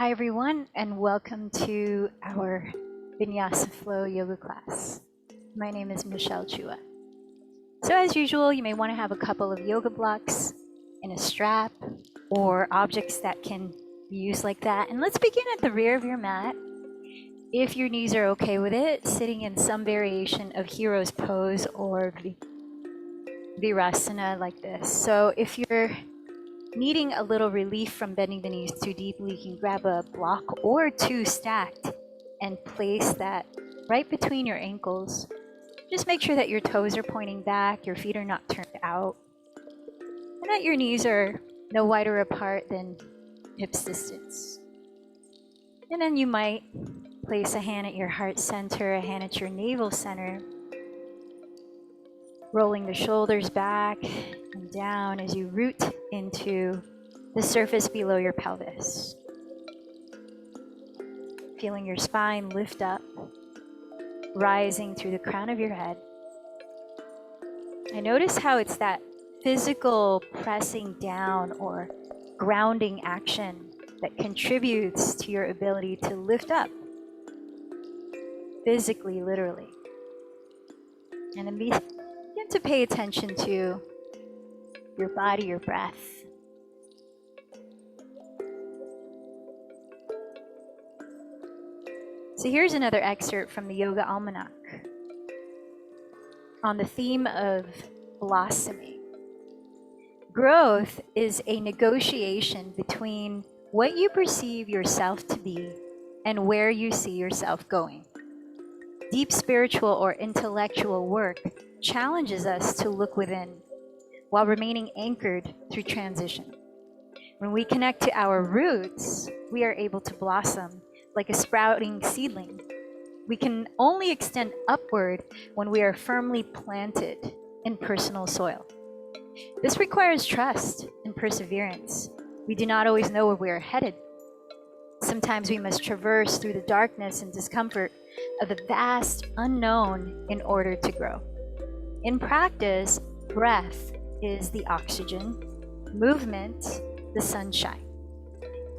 Hi everyone, and welcome to our Vinyasa Flow yoga class. My name is Michelle Chua. So as usual, you may want to have a couple of yoga blocks and a strap or objects that can be used like that. And let's begin at the rear of your mat. If your knees are okay with it, sitting in some variation of hero's pose or virasana like this. So if you're needing a little relief from bending the knees too deeply, you can grab a block or two stacked and place that right between your ankles. Just make sure that your toes are pointing back, your feet are not turned out, and that your knees are no wider apart than hips distance. And then you might place a hand at your heart center, a hand at your navel center, rolling the shoulders back and down as you root into the surface below your pelvis. Feeling your spine lift up, rising through the crown of your head. And notice how it's that physical pressing down or grounding action that contributes to your ability to lift up, physically, literally. And then begin to pay attention to your body, your breath. So here's another excerpt from the Yoga Almanac on the theme of blossoming. Growth is a negotiation between what you perceive yourself to be and where you see yourself going. Deep spiritual or intellectual work challenges us to look within while remaining anchored through transition. When we connect to our roots, we are able to blossom like a sprouting seedling. We can only extend upward when we are firmly planted in personal soil. This requires trust and perseverance. We do not always know where we are headed. Sometimes we must traverse through the darkness and discomfort of the vast unknown in order to grow. In practice, breath is the oxygen, movement, the sunshine.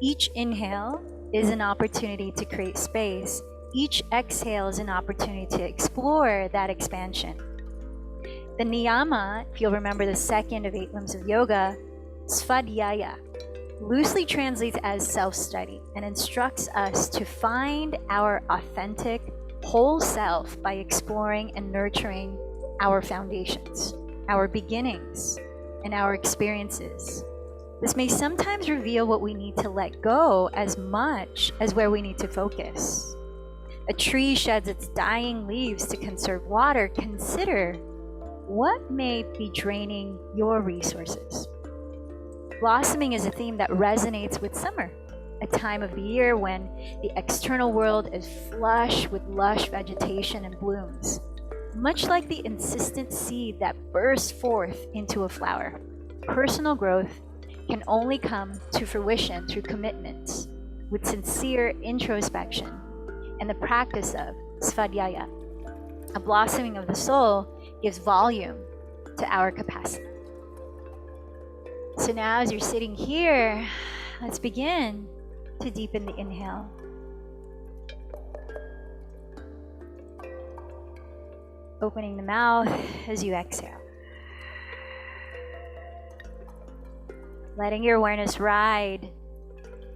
Each inhale is an opportunity to create space. Each exhale is an opportunity to explore that expansion. The niyama, if you'll remember the second of 8 limbs of yoga, svadhyaya, loosely translates as self-study and instructs us to find our authentic, whole self by exploring and nurturing our foundations, our beginnings, and our experiences. This may sometimes reveal what we need to let go as much as where we need to focus. A tree sheds its dying leaves to conserve water. Consider what may be draining your resources. Blossoming is a theme that resonates with summer, a time of the year when the external world is flush with lush vegetation and blooms, much like the insistent seed that bursts forth into a flower. Personal growth can only come to fruition through commitment, with sincere introspection and the practice of svadhyaya. A blossoming of the soul gives volume to our capacity. So now as you're sitting here, let's begin to deepen the inhale. Opening the mouth as you exhale. Letting your awareness ride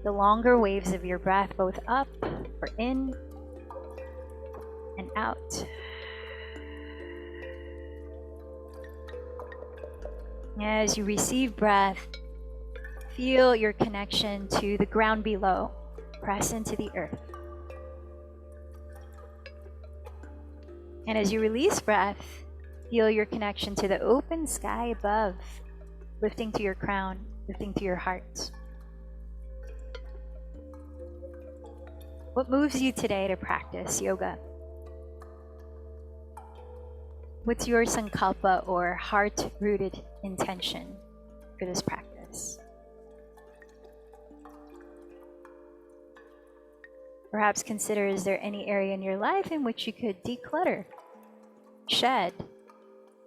the longer waves of your breath, both up or in and out. As you receive breath, feel your connection to the ground below. Press into the earth. And as you release breath, feel your connection to the open sky above, lifting to your crown, lifting to your heart. What moves you today to practice yoga? What's your sankalpa or heart-rooted intention for this practice? Perhaps consider, is there any area in your life in which you could declutter, shed,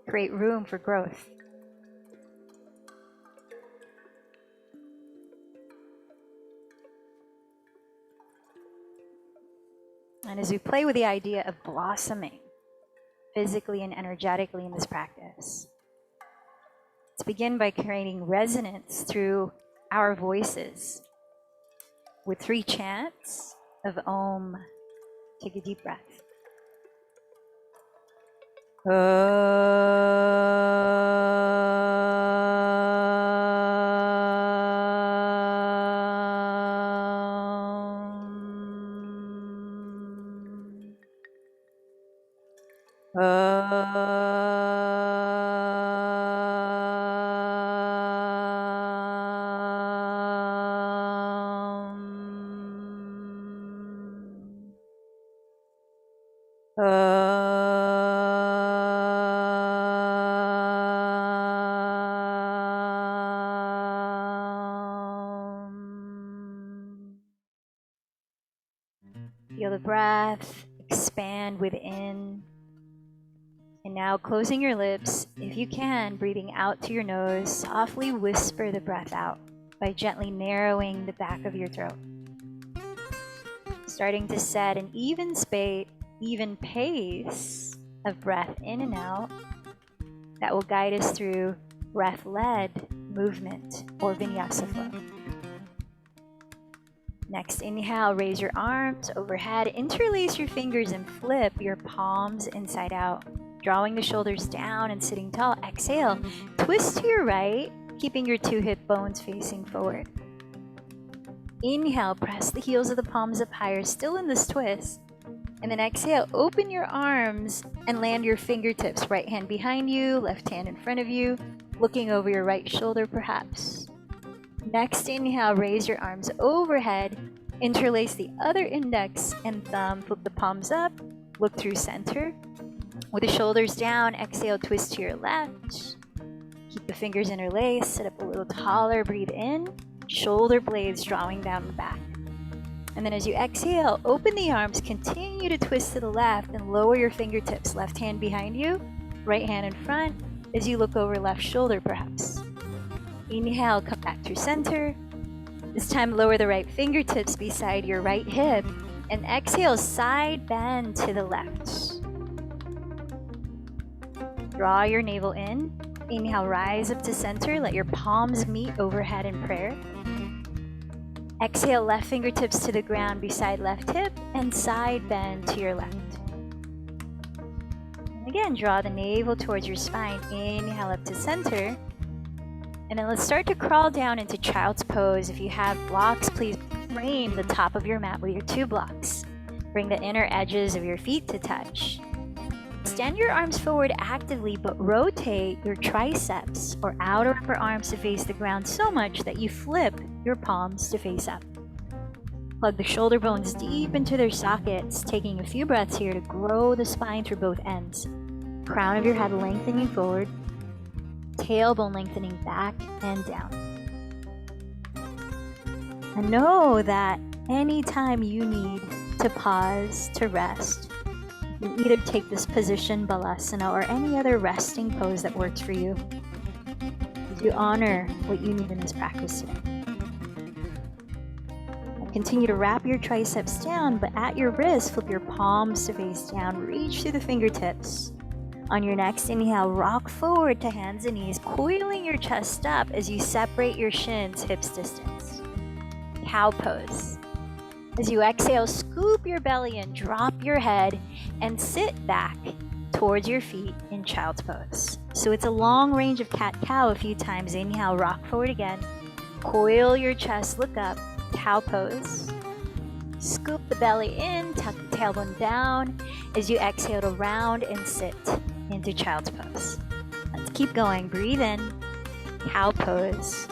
create room for growth? And as we play with the idea of blossoming physically and energetically in this practice, let's begin by creating resonance through our voices with 3 chants of Om. Take a deep breath. Feel the breath expand within. And now closing your lips, if you can, breathing out to your nose, softly whisper the breath out by gently narrowing the back of your throat. Starting to set an even pace of breath in and out that will guide us through breath-led movement or Vinyasa flow. Next, inhale, raise your arms overhead, interlace your fingers and flip your palms inside out, drawing the shoulders down and sitting tall. Exhale, twist to your right, keeping your 2 hip bones facing forward. Inhale, press the heels of the palms up higher, still in this twist. And then exhale, open your arms and land your fingertips, right hand behind you, left hand in front of you, looking over your right shoulder perhaps. Next, inhale, raise your arms overhead, interlace the other index and thumb, flip the palms up, look through center. With the shoulders down, exhale, twist to your left. Keep the fingers interlaced, sit up a little taller, breathe in, shoulder blades drawing down the back. And then as you exhale, open the arms, continue to twist to the left and lower your fingertips, left hand behind you, right hand in front, as you look over left shoulder perhaps. Inhale, come back through center. This time lower the right fingertips beside your right hip and exhale, side bend to the left. Draw your navel in. Inhale, rise up to center. Let your palms meet overhead in prayer. Exhale, left fingertips to the ground beside left hip and side bend to your left. And again, draw the navel towards your spine. Inhale up to center. And then let's start to crawl down into child's pose. If you have blocks, please frame the top of your mat with your 2 blocks. Bring the inner edges of your feet to touch. Extend your arms forward actively, but rotate your triceps or outer upper arms to face the ground so much that you flip your palms to face up. Plug the shoulder bones deep into their sockets, taking a few breaths here to grow the spine through both ends. Crown of your head lengthening forward, tailbone lengthening back and down. And know that anytime you need to pause, to rest, you can either take this position, Balasana, or any other resting pose that works for you. You honor what you need in this practice today. Continue to wrap your triceps down, but at your wrists, flip your palms to face down. Reach through the fingertips. On your next inhale, rock forward to hands and knees, coiling your chest up as you separate your shins hips distance. Cow pose. As you exhale, scoop your belly in, drop your head, and sit back towards your feet in child's pose. So it's a long range of cat-cow a few times. Inhale, rock forward again. Coil your chest, look up. Cow pose. Scoop the belly in, tuck the tailbone down as you exhale to round and sit into child's pose. Let's keep going. Breathe in, cow pose.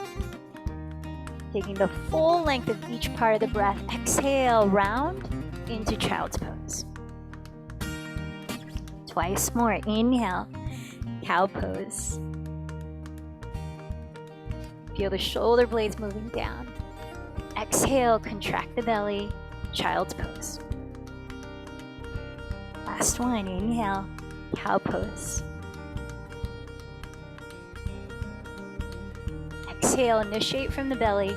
Taking the full length of each part of the breath. Exhale, round into child's pose. Twice more. Inhale, cow pose. Feel the shoulder blades moving down. Exhale, contract the belly, child's pose. Last one, inhale, cow pose. Exhale, initiate from the belly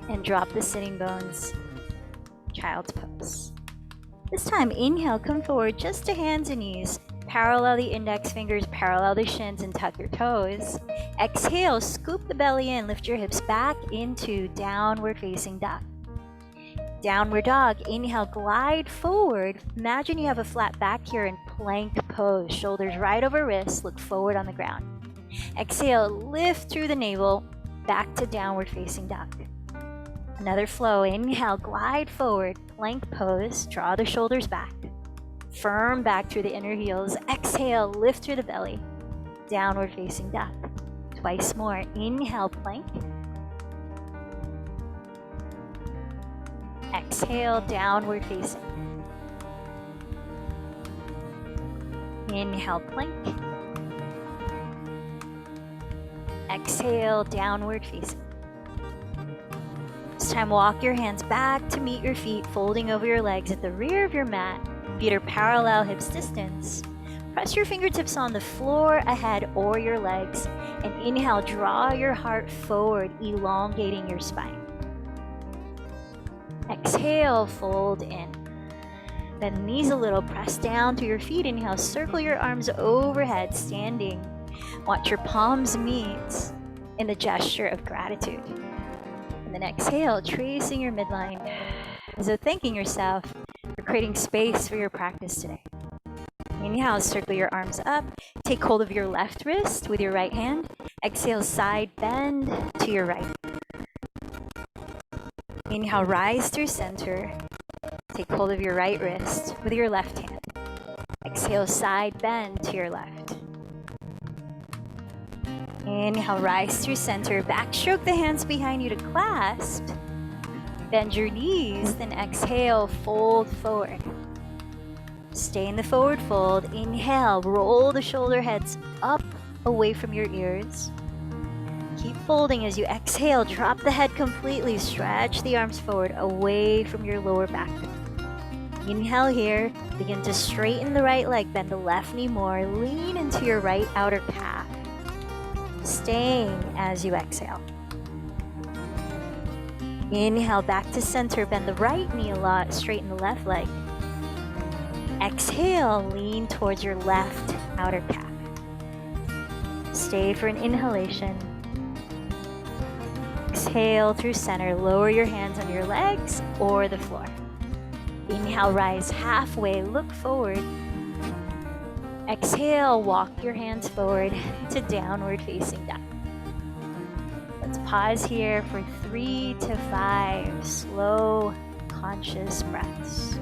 and drop the sitting bones, child's pose. This time, inhale, come forward just to hands and knees. Parallel the index fingers, parallel the shins, and tuck your toes. Exhale, scoop the belly in, lift your hips back into downward facing dog. Downward dog, inhale, glide forward. Imagine you have a flat back here in plank pose. Shoulders right over wrists, look forward on the ground. Exhale, lift through the navel, back to downward facing dog. Another flow, inhale, glide forward, plank pose, draw the shoulders back. Firm back through the inner heels. Exhale, lift through the belly, downward facing dog. Twice more, inhale, plank. Exhale, downward facing. Inhale, plank. Exhale, downward facing. This time, walk your hands back to meet your feet, folding over your legs at the rear of your mat. Feet are parallel, hips distance. Press your fingertips on the floor ahead or your legs. And inhale, draw your heart forward, elongating your spine. Exhale, fold in. Bend the knees a little, press down through your feet. Inhale, circle your arms overhead, standing. Watch your palms meet in the gesture of gratitude. And then exhale, tracing your midline, as though thanking yourself for creating space for your practice today. Inhale, circle your arms up. Take hold of your left wrist with your right hand. Exhale, side bend to your right. Inhale, rise through center. Take hold of your right wrist with your left hand. Exhale, side bend to your left. Inhale, rise through center. Backstroke the hands behind you to clasp. Bend your knees, then exhale, fold forward. Stay in the forward fold. Inhale, roll the shoulder heads up away from your ears. Keep folding as you exhale. Drop the head completely. Stretch the arms forward away from your lower back. Inhale here. Begin to straighten the right leg. Bend the left knee more. Lean into your right outer calf. Staying as you exhale. Inhale, back to center. Bend the right knee a lot. Straighten the left leg. Exhale, lean towards your left outer calf. Stay for an inhalation. Exhale through center. Lower your hands on your legs or the floor. Inhale, rise halfway. Look forward. Exhale, walk your hands forward to downward facing dog. Let's pause here for 3 to 5 slow, conscious breaths.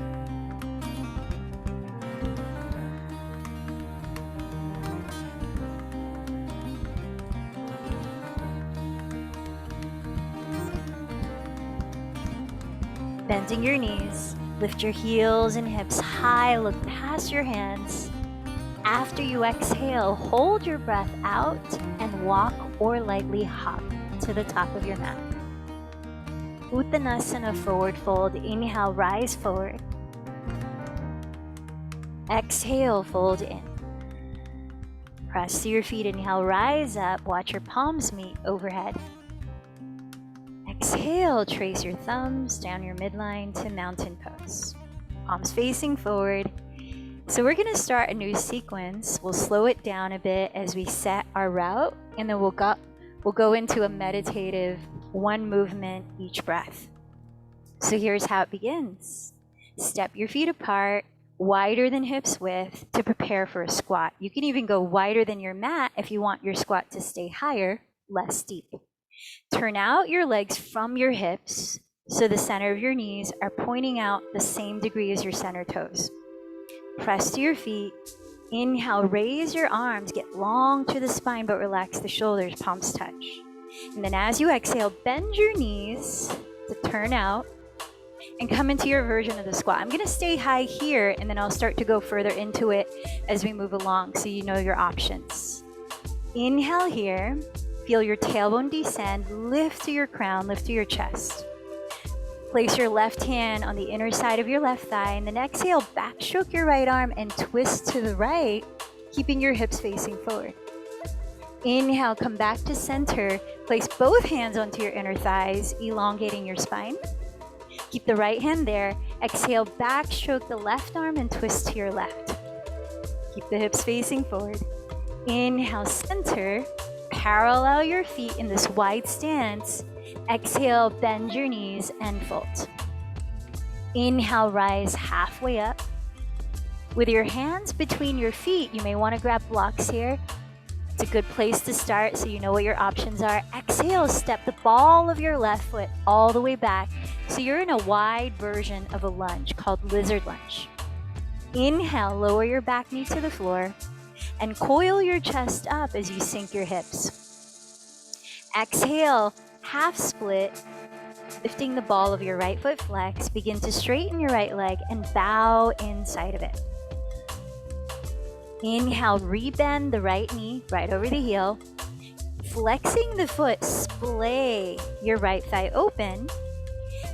Bending your knees, lift your heels and hips high, look past your hands. After you exhale, hold your breath out and walk or lightly hop to the top of your mat. Uttanasana, forward fold. Inhale, rise forward. Exhale, fold in. Press to your feet. Inhale, rise up. Watch your palms meet overhead. Exhale, trace your thumbs down your midline to mountain pose. Palms facing forward. So we're going to start a new sequence. We'll slow it down a bit as we set our route, and then we'll go into a meditative one movement each breath. So here's how it begins. Step your feet apart, wider than hips width, to prepare for a squat. You can even go wider than your mat if you want your squat to stay higher, less steep. Turn out your legs from your hips so the center of your knees are pointing out the same degree as your center toes. Press to your feet. Inhale, raise your arms, get long to the spine, but relax the shoulders, palms touch. And then as you exhale, bend your knees to turn out and come into your version of the squat. I'm going to stay high here, and then I'll start to go further into it as we move along so you know your options. Inhale here. Feel your tailbone descend, lift to your crown, lift to your chest. Place your left hand on the inner side of your left thigh, and then exhale, backstroke your right arm and twist to the right, keeping your hips facing forward. Inhale, come back to center. Place both hands onto your inner thighs, elongating your spine. Keep the right hand there. Exhale, backstroke the left arm and twist to your left. Keep the hips facing forward. Inhale, center. Parallel your feet in this wide stance. Exhale, bend your knees and fold. Inhale, rise halfway up. With your hands between your feet, you may want to grab blocks here. It's a good place to start so you know what your options are. Exhale, step the ball of your left foot all the way back. So you're in a wide version of a lunge called lizard lunge. Inhale, lower your back knee to the floor and coil your chest up as you sink your hips. Exhale, half split, lifting the ball of your right foot flex. Begin to straighten your right leg and bow inside of it. Inhale, rebend the right knee right over the heel. Flexing the foot, splay your right thigh open.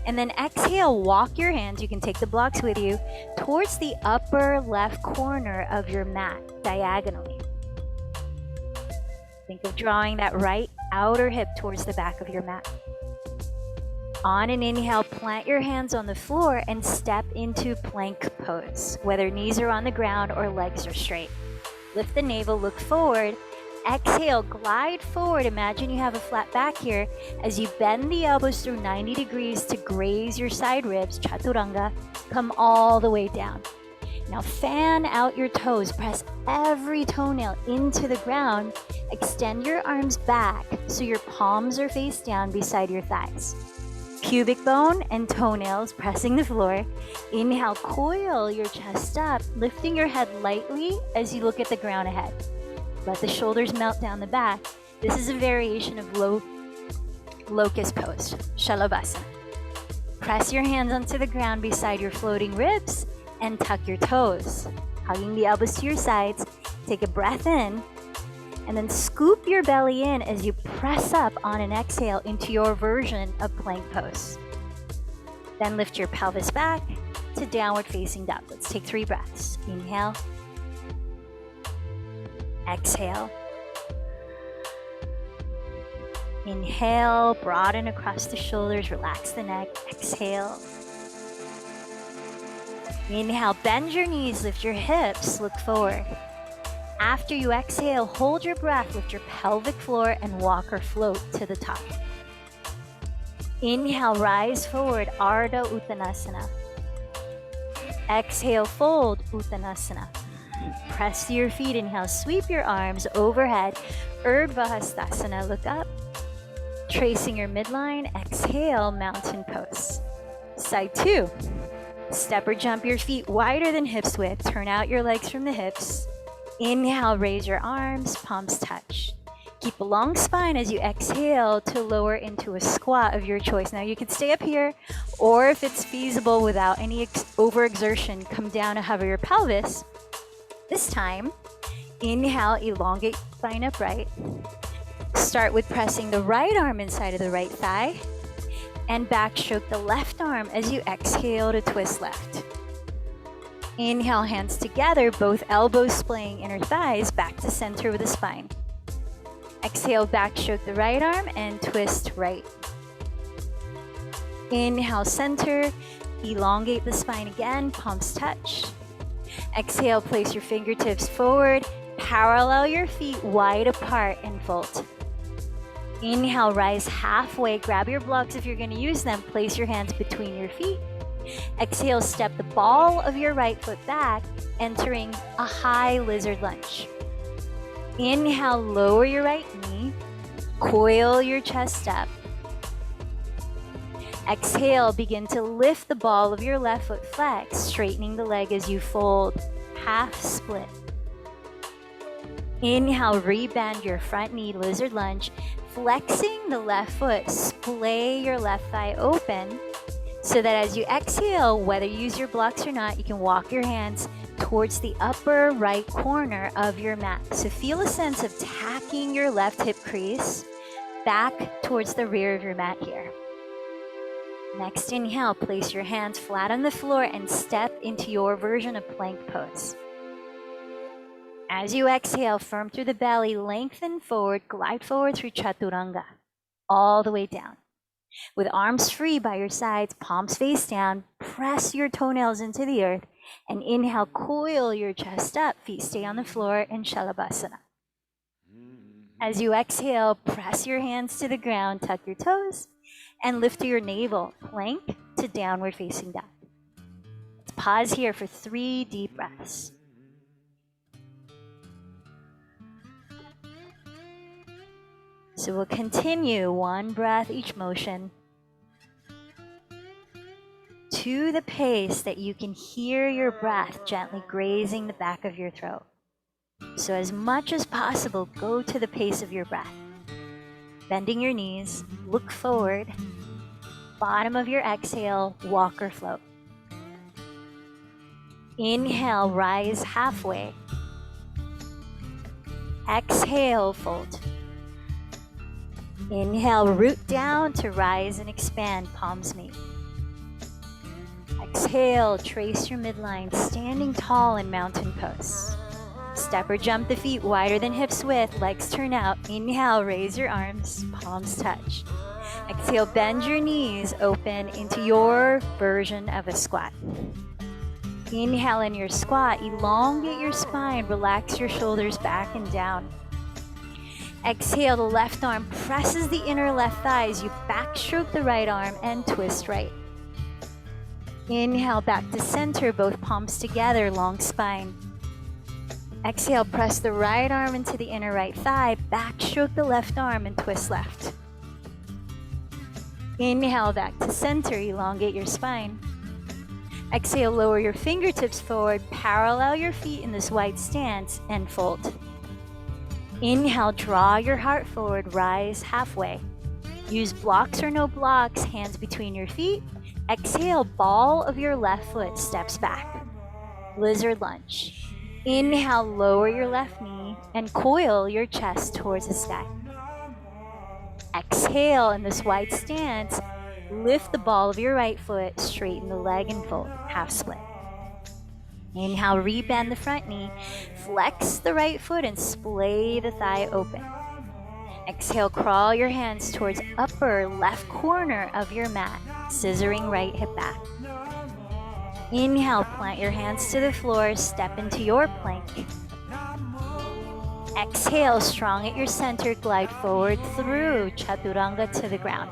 And then exhale, walk your hands, you can take the blocks with you, towards the upper left corner of your mat, diagonally. Think of drawing that right outer hip towards the back of your mat. On an inhale, plant your hands on the floor and step into plank pose, whether knees are on the ground or legs are straight. Lift the navel, look forward. Exhale, glide forward. Imagine you have a flat back here as you bend the elbows through 90 degrees to graze your side ribs, chaturanga. Come all the way down. Now fan out your toes. Press every toenail into the ground. Extend your arms back so your palms are face down beside your thighs. Pubic bone and toenails pressing the floor. Inhale, coil your chest up, lifting your head lightly as you look at the ground ahead. Let the shoulders melt down the back. This is a variation of locust pose, Shalavasana. Press your hands onto the ground beside your floating ribs and tuck your toes. Hugging the elbows to your sides, take a breath in, and then scoop your belly in as you press up on an exhale into your version of plank pose. Then lift your pelvis back to downward facing dog. Let's take 3 breaths. Inhale. Exhale. Inhale, broaden across the shoulders, relax the neck. Exhale. Inhale, bend your knees, lift your hips, look forward. After you exhale, hold your breath, lift your pelvic floor and walk or float to the top. Inhale, rise forward, Ardha Uttanasana. Exhale, fold, Uttanasana. Press to your feet, inhale, sweep your arms overhead, Urdhva Hastasana, look up. Tracing your midline, exhale, mountain pose. Side 2. Step or jump your feet wider than hips width, turn out your legs from the hips. Inhale, raise your arms, palms touch. Keep a long spine as you exhale to lower into a squat of your choice. Now you can stay up here, or if it's feasible without any overexertion, come down to hover your pelvis. This time, inhale, elongate spine upright. Start with pressing the right arm inside of the right thigh and backstroke the left arm as you exhale to twist left. Inhale, hands together, both elbows splaying inner thighs back to center with the spine. Exhale, backstroke the right arm and twist right. Inhale, center, elongate the spine again, palms touch. Exhale, place your fingertips forward, parallel your feet wide apart and fold. Inhale, rise halfway, grab your blocks if you're going to use them, place your hands between your feet. Exhale, step the ball of your right foot back, entering a high lizard lunge. Inhale, lower your right knee, coil your chest up. Exhale, begin to lift the ball of your left foot flex, straightening the leg as you fold, half split. Inhale, rebend your front knee, lizard lunge, flexing the left foot, splay your left thigh open, so that as you exhale, whether you use your blocks or not, you can walk your hands towards the upper right corner of your mat. So feel a sense of tacking your left hip crease back towards the rear of your mat here. Next inhale, place your hands flat on the floor and step into your version of plank pose. As you exhale, firm through the belly, lengthen forward, glide forward through chaturanga, all the way down. With arms free by your sides, palms face down, press your toenails into the earth, and inhale, coil your chest up, feet stay on the floor in Shalabhasana. As you exhale, press your hands to the ground, tuck your toes, and lift to your navel, plank to downward facing dog. Let's pause here for 3 deep breaths. So we'll continue 1 breath each motion to the pace that you can hear your breath gently grazing the back of your throat. So as much as possible, go to the pace of your breath. Bending your knees, look forward. Bottom of your exhale, walk or float. Inhale, rise halfway. Exhale, fold. Inhale, root down to rise and expand, palms meet. Exhale, trace your midline, standing tall in mountain pose. Step or jump the feet wider than hips width, legs turn out. Inhale, raise your arms, palms touch. Exhale, bend your knees, open into your version of a squat. Inhale in your squat, elongate your spine, relax your shoulders back and down. Exhale, the left arm presses the inner left thigh as you backstroke the right arm and twist right. Inhale, back to center, both palms together, long spine. Exhale, press the right arm into the inner right thigh, backstroke the left arm and twist left. Inhale, back to center, elongate your spine. Exhale, lower your fingertips forward, parallel your feet in this wide stance and fold. Inhale, draw your heart forward, rise halfway. Use blocks or no blocks, hands between your feet. Exhale, ball of your left foot steps back. Lizard lunge. Inhale, lower your left knee and coil your chest towards the sky. Exhale, in this wide stance, lift the ball of your right foot, straighten the leg and fold, half split. Inhale, rebend the front knee, flex the right foot and splay the thigh open. Exhale, crawl your hands towards upper left corner of your mat, scissoring right hip back. Inhale, plant your hands to the floor, step into your plank. Exhale, strong at your center, glide forward through Chaturanga to the ground.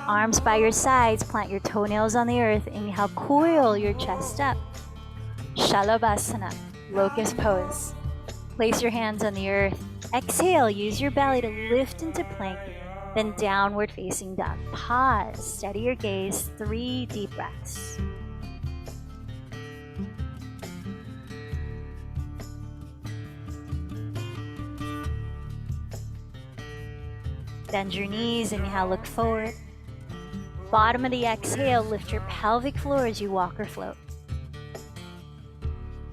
Arms by your sides, plant your toenails on the earth. Inhale, coil your chest up. Shalabhasana, locust pose. Place your hands on the earth. Exhale, use your belly to lift into plank, then downward facing dog. Pause, steady your gaze, 3 deep breaths. Bend your knees, inhale, look forward. Bottom of the exhale, lift your pelvic floor as you walk or float.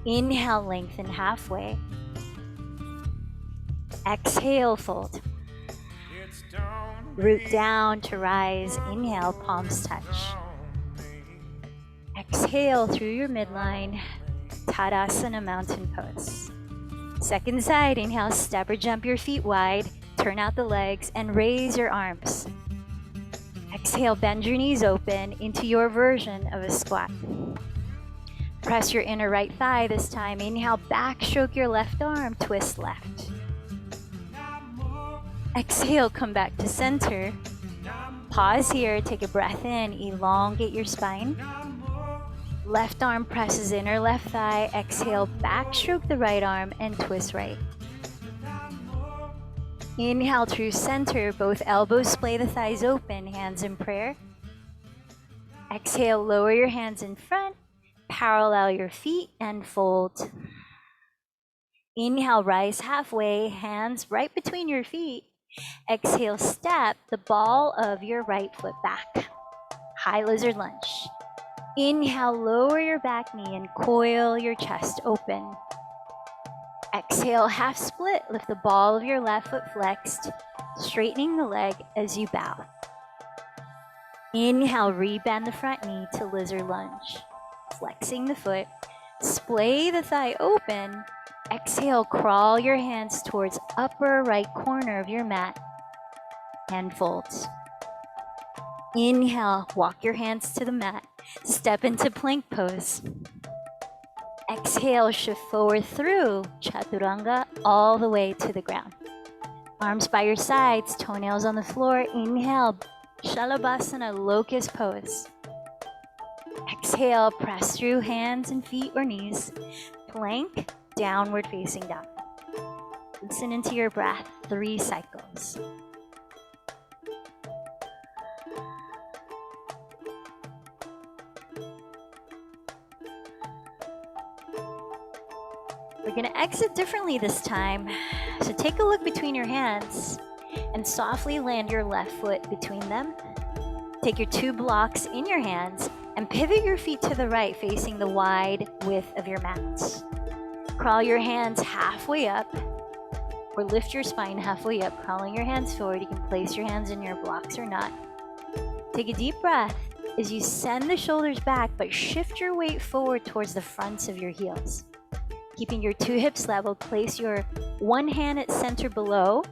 Inhale, lengthen halfway. Exhale, fold. Root down to rise. Inhale, palms touch. Exhale through your midline, Tadasana, mountain pose. Second side, inhale, step or jump your feet wide, turn out the legs and raise your arms. Exhale, bend your knees open into your version of a squat. Press your inner right thigh this time. Inhale, backstroke your left arm, twist left. Exhale, come back to center. Pause here, take a breath in, elongate your spine. Left arm presses inner left thigh. Exhale, backstroke the right arm and twist right. Inhale through center, both elbows splay the thighs open, hands in prayer. Exhale, lower your hands in front, parallel your feet and fold. Inhale, rise halfway, hands right between your feet. Exhale, step the ball of your right foot back. High lizard lunge. Inhale, lower your back knee and coil your chest open. Exhale, half split, lift the ball of your left foot flexed, straightening the leg as you bow. Inhale, rebend the front knee to lizard lunge. Flexing the foot, splay the thigh open. Exhale, crawl your hands towards upper right corner of your mat and folds. Inhale, walk your hands to the mat. Step into plank pose. Exhale, shift forward through Chaturanga all the way to the ground. Arms by your sides, toenails on the floor. Inhale, Shalabhasana, locust pose. Exhale, press through hands and feet or knees. Plank, downward facing dog. Listen into your breath, 3 cycles. We're going to exit differently this time. So take a look between your hands and softly land your left foot between them. Take your 2 blocks in your hands and pivot your feet to the right, facing the wide width of your mat. Crawl your hands halfway up, or lift your spine halfway up, crawling your hands forward. You can place your hands in your blocks or not. Take a deep breath as you send the shoulders back, but shift your weight forward towards the fronts of your heels. Keeping your 2 hips level, place your 1 hand at center below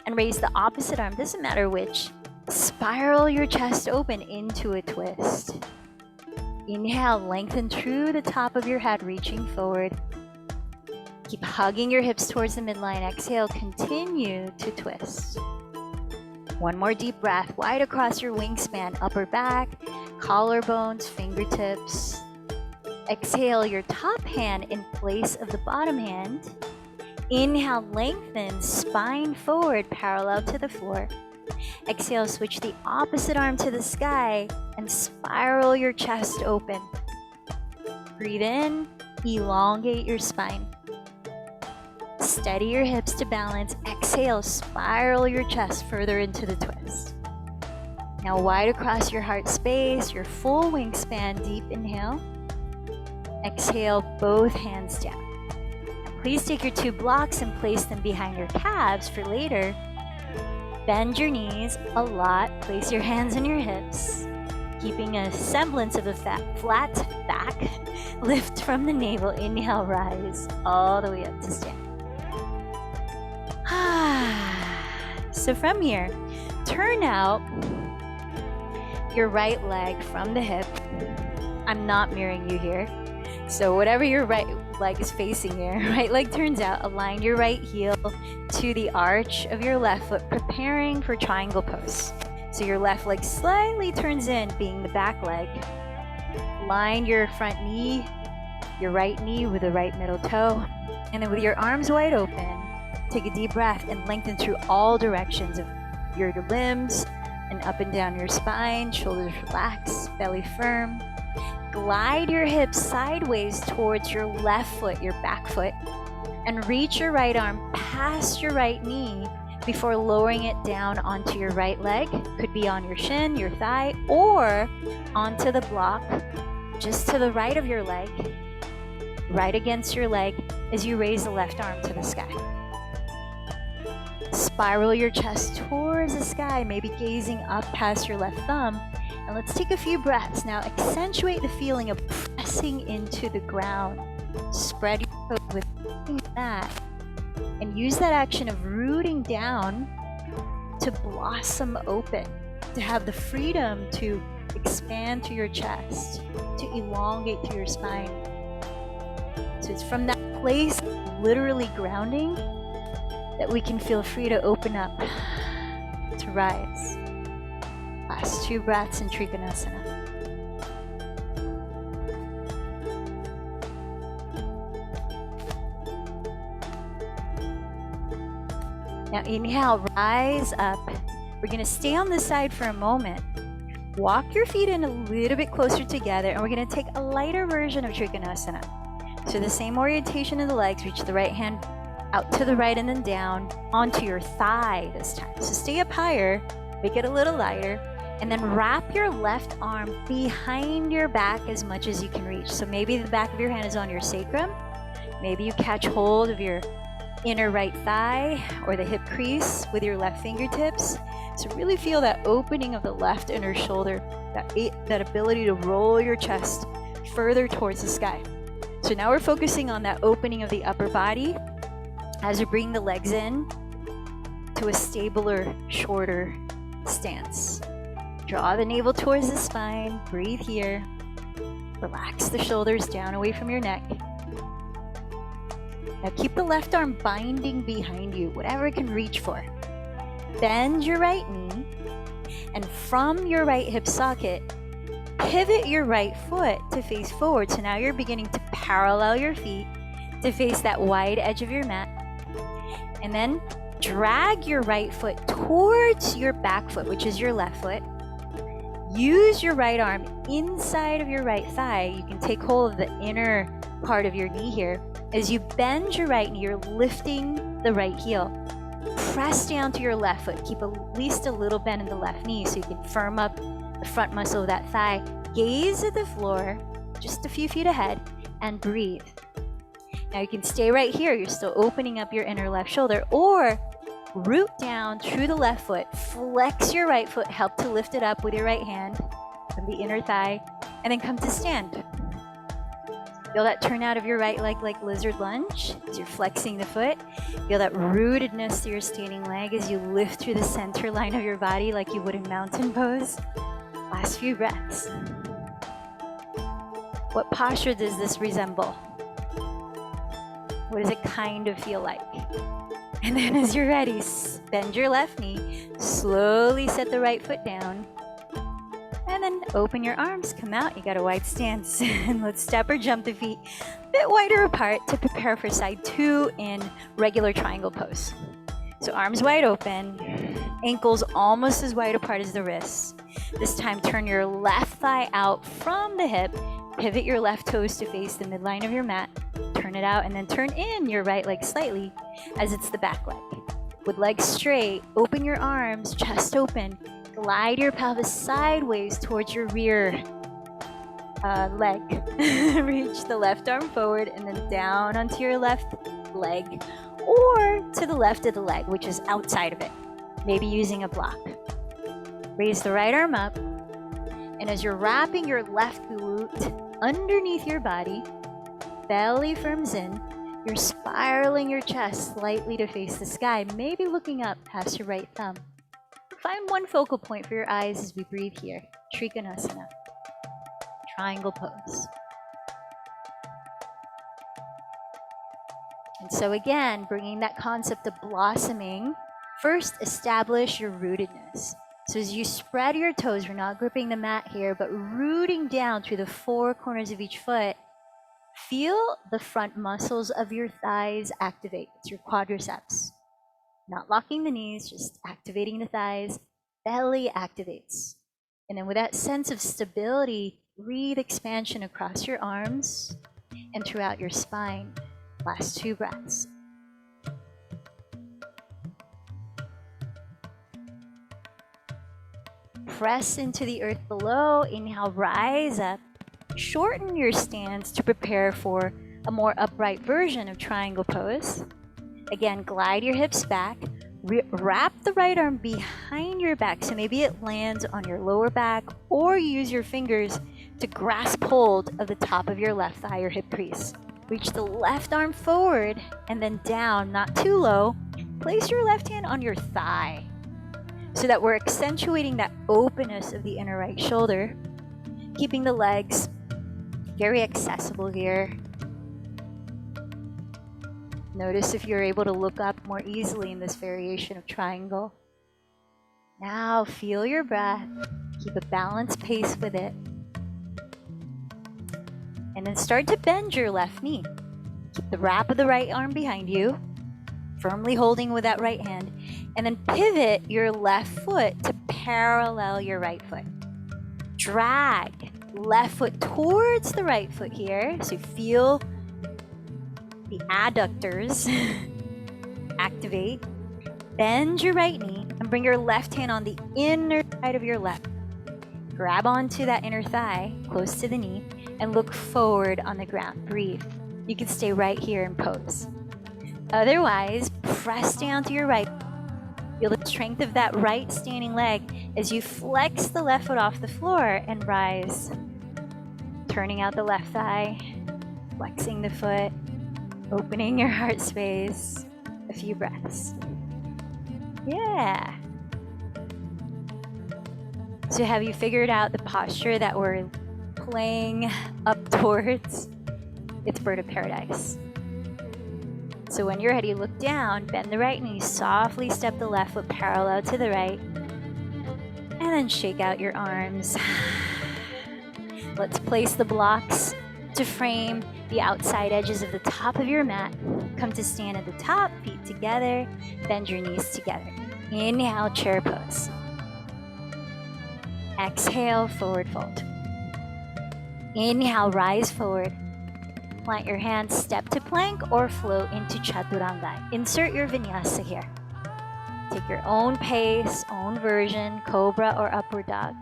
and raise the opposite arm, doesn't matter which. Spiral your chest open into a twist. Inhale, lengthen through the top of your head, reaching forward. Keep hugging your hips towards the midline. Exhale, continue to twist. 1 more deep breath, wide across your wingspan, upper back, collarbones, fingertips. Exhale, your top hand in place of the bottom hand. Inhale, lengthen, spine forward, parallel to the floor. Exhale, switch the opposite arm to the sky and spiral your chest open. Breathe in, elongate your spine. Steady your hips to balance. Exhale, spiral your chest further into the twist. Now wide across your heart space, your full wingspan, deep inhale. Exhale, both hands down. Please take your 2 blocks and place them behind your calves for later. Bend your knees a lot. Place your hands on your hips, keeping a semblance of a flat back. Lift from the navel. Inhale, rise all the way up to stand. So from here, turn out your right leg from the hip. I'm not mirroring you here. So whatever your right leg is facing here, right leg turns out, align your right heel to the arch of your left foot, preparing for triangle pose. So your left leg slightly turns in, being the back leg. Line your front knee, your right knee with the right middle toe. And then with your arms wide open, take a deep breath and lengthen through all directions of your limbs and up and down your spine, shoulders relaxed, belly firm. Glide your hips sideways towards your left foot, your back foot, and reach your right arm past your right knee before lowering it down onto your right leg. Could be on your shin, your thigh, or onto the block just to the right of your leg, right against your leg as you raise the left arm to the sky. Spiral your chest towards the sky, maybe gazing up past your left thumb. And let's take a few breaths. Now accentuate the feeling of pressing into the ground. Spread your toes with that. And use that action of rooting down to blossom open, to have the freedom to expand to your chest, to elongate to your spine. So it's from that place, literally grounding, that we can feel free to open up, to rise. Last 2 breaths in Trikonasana. Now inhale, rise up. We're going to stay on this side for a moment. Walk your feet in a little bit closer together, and we're going to take a lighter version of Trikonasana. So the same orientation of the legs, reach the right hand out to the right and then down onto your thigh this time. So stay up higher, make it a little lighter, and then wrap your left arm behind your back as much as you can reach. So maybe the back of your hand is on your sacrum. Maybe you catch hold of your inner right thigh or the hip crease with your left fingertips. So really feel that opening of the left inner shoulder, that ability to roll your chest further towards the sky. So now we're focusing on that opening of the upper body as we bring the legs in to a stabler, shorter stance. Draw the navel towards the spine. Breathe here. Relax the shoulders down away from your neck. Now keep the left arm binding behind you, whatever it can reach for. Bend your right knee, and from your right hip socket, pivot your right foot to face forward. So now you're beginning to parallel your feet to face that wide edge of your mat. And then drag your right foot towards your back foot, which is your left foot. Use your right arm inside of your right thigh. You can take hold of the inner part of your knee here. As you bend your right knee, you're lifting the right heel. Press down to your left foot. Keep at least a little bend in the left knee so you can firm up the front muscle of that thigh. Gaze at the floor, just a few feet ahead, and breathe. Now you can stay right here. You're still opening up your inner left shoulder, or root down through the left foot. Flex your right foot. Help to lift it up with your right hand from the inner thigh, and then come to stand. Feel that turn out of your right leg like lizard lunge as you're flexing the foot. Feel that rootedness to your standing leg as you lift through the center line of your body like you would in mountain pose. Last few breaths. What posture does this resemble? What does it kind of feel like? And then as you're ready, bend your left knee, slowly set the right foot down, and then open your arms, come out. You got a wide stance. And let's step or jump the feet a bit wider apart to prepare for side 2 in regular triangle pose. So arms wide open, ankles almost as wide apart as the wrists. This time turn your left thigh out from the hip, pivot your left toes to face the midline of your mat, turn it out, and then turn in your right leg slightly as it's the back leg. With legs straight, open your arms, chest open. Glide your pelvis sideways towards your rear leg. Reach the left arm forward and then down onto your left leg, or to the left of the leg, which is outside of it, maybe using a block. Raise the right arm up, and as you're wrapping your left glute underneath your body, belly firms in, you're spiraling your chest slightly to face the sky, maybe looking up past your right thumb. Find one focal point for your eyes as we breathe here. Trikonasana. Triangle pose. And so again, bringing that concept of blossoming, first establish your rootedness. So as you spread your toes, we're not gripping the mat here, but rooting down through the 4 corners of each foot, feel the front muscles of your thighs activate. It's your quadriceps. Not locking the knees, just activating the thighs. Belly activates. And then with that sense of stability, breathe expansion across your arms and throughout your spine. Last 2 breaths. Press into the earth below. Inhale, rise up. Shorten your stance to prepare for a more upright version of triangle pose. Again, glide your hips back. Wrap the right arm behind your back, so maybe it lands on your lower back, or use your fingers to grasp hold of the top of your left thigh or hip crease. Reach the left arm forward and then down, not too low. Place your left hand on your thigh so that we're accentuating that openness of the inner right shoulder, keeping the legs very accessible here. Notice if you're able to look up more easily in this variation of triangle. Now feel your breath. Keep a balanced pace with it. And then start to bend your left knee. Keep the wrap of the right arm behind you, firmly holding with that right hand. And then pivot your left foot to parallel your right foot. Drag left foot towards the right foot here. So feel the adductors activate. Bend your right knee and bring your left hand on the inner side of your left. Grab onto that inner thigh, close to the knee, and look forward on the ground. Breathe. You can stay right here in pose. Otherwise, press down to your right. Feel the strength of that right standing leg as you flex the left foot off the floor and rise. Turning out the left thigh, flexing the foot, opening your heart space. A few breaths. Yeah. So have you figured out the posture that we're playing up towards? It's bird of paradise. So when you're ready, look down, bend the right knee, softly step the left foot parallel to the right, and then shake out your arms. Let's place the blocks to frame the outside edges of the top of your mat. Come to stand at the top, feet together, bend your knees together. Inhale, chair pose. Exhale, forward fold. Inhale, rise forward. Plant your hands, step to plank or float into chaturanga. Insert your vinyasa here. Take your own pace, own version, cobra or upward dog.